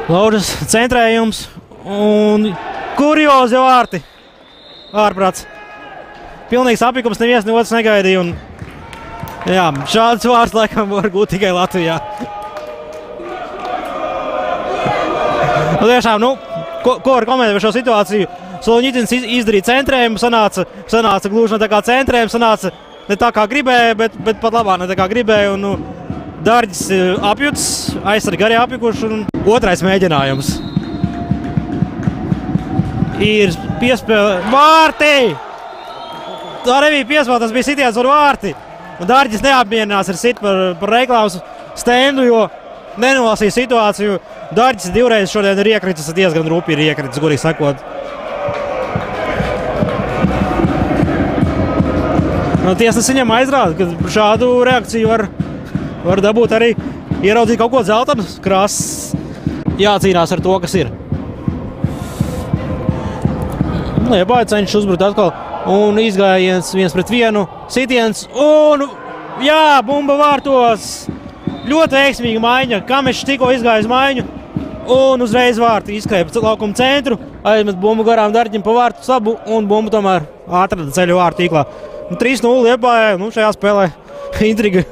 Laužas centrējums un kuriozi vārti. Ārprāts. Pilnīgs apjukums, neviens ne otrs negaidīja. Un, jā, šāds vārds laikam var būt tikai Latvijā. Tiešām, ko var komentēt par šo situāciju? Solņitins izdarīja centrējumu, sanāca gluži ne tā kā centrējumu, sanāca ne tā kā gribēja, bet pat labāk ne tā kā gribēja. Un, Dārģis apjuts, aizsargi arī apjukuši un otrais mēģinājums. Ir piespēle vārti! Tā arī bija piespēle, tas bija sitiens ar vārti. Un Dārģis neapmierinās ar sit par reklāmas stendu, jo nenolasīja situāciju. Dārģis divreiz šodien ir iekritis, diezgan rupi ir iekritis, gurīgi sakot. Tiesnesis viņam aizrāda, ka šādu reakciju var dabūt arī ieraudzīt kaut ko zeltanu krāsas. Jācīnās ar to, kas ir. Liepāja cenšas uzbrukt atkal un izgājiens 1-1. Sitiens un jā, bumba vārtos. Ļoti veiksmīga maiņa. Kamešs tikko izgāja uz maiņu un uzreiz vārti izskrēja laukuma centru. Aizmet bumbu garām Dārģim pa vārtu sabu un bumbu tomēr atrada ceļu vārtu tīklā. 3-0 Liepājai. Šajā spēlē intriga.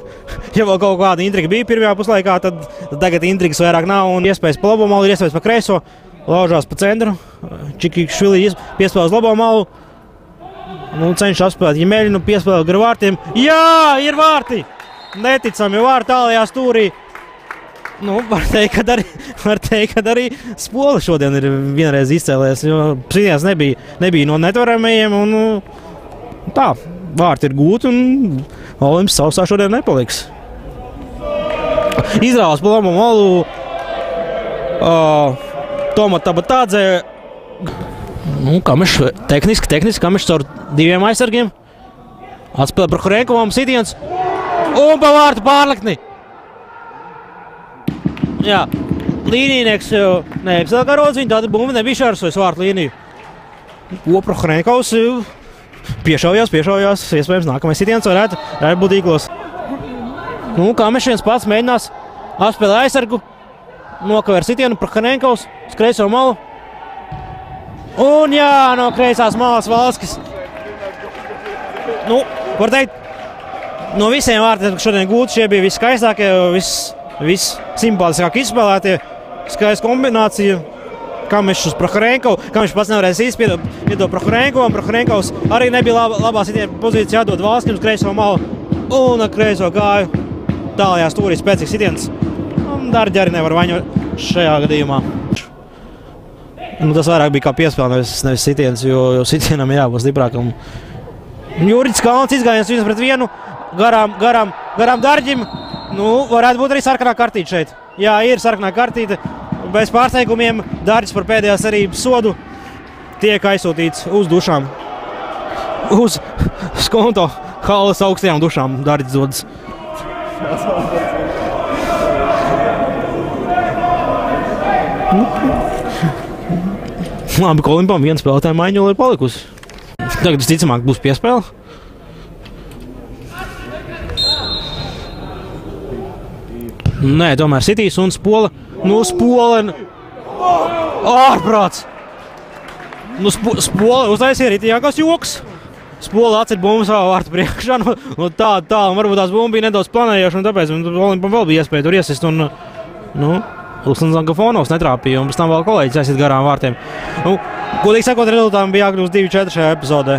Ja vēl kaut kāda intriga bija pirmajā puslaikā, tad tagad intrigas vairāk nav un iespējas pa labo malu, iespējas pa kreiso. Laužās pa centru. Čikikšvili piespēlē uz labo malu. Cenšas apspēlēt Jemeļinu, piespēlē gar vārtiem. Jā, ir vārti! Neticami vārti tālajā stūrī. Var teikt, ka arī Spola šodien ir vienreiz izcēlējies, jo sitiens nebija no netvaramajiem un tā, vārti ir gūti un Olimps sausā šodien nepaliks. Izrāvās pa labo malu Toma Tabatādze. Kamešs, tehniski Kamešs caur diviem aizsargiem. Atspēlē par Hrenkovam, sitiens un pa vārtu pārlikni. Jā, līnijnieks neapsēl karods, viņa tāda bumba nebija šārsojas vārtu līniju. Opra Hrenkovs piešaujās, iespējams nākamais sitiens varētu būt tīklos. Kamešs viens pats mēģinās apspēlē aizsargu. Nokavēr sitienu par Hrenkovs uz kreiso malu. Un jā, no kreisās malas Valskis. Var teikt, no visiem vārtiem, kas šodien gūti, šie bija viskaistākie, vissimpātiskāk izspēlētie. Skaista kombinācija. Kamešs uz Prohorenkovu. Kamešs pats nevarēs iedot Prohorenkovam. Prohorenkovs arī nebija labā sitiena pozīcijā jādod Valskim uz kreiso malu. Un ar kreiso gāju tālajā stūrī spēcīgs sitiens. Dārģi arī nevar vaņot šajā gadījumā. Tas vairāk bija kā piespēle, nevis sitiens, jo sitienam jābūt stiprākam. Jurģis Kalns izgājiens 1-1. Garām Dārģim. Varētu būt arī sarkanā kartīte šeit. Jā, ir sarkanā kartīte. Bez pārsteigumiem Dārģis par pēdējās cerības sodu tiek aizsūtīts uz dušām. Uz skonto halas augstajām dušām Dārģis dodas. Labi, ka Olimpam viena spēlētāja maiņa vēl ir palikusi. Tagad visticamāk būs piespēle. Nē, tomēr sitīs un Spola. Spola ārprāts. Spola uztaisīja rītīgākās joks. Spola atcer bumbu savā vārtu priekšā. Tā, un varbūt tās bumba bija nedaudz planējoša, un tāpēc Olimpam vēl bija iespēja tur iesist. Ulsons Zangafonovs netrāpīja, un pēc tam vēl kolēģis aiziet garām vārtiem. Godīgi sakot, rezultātam bija jākļūst 2-4 šajā epizodē.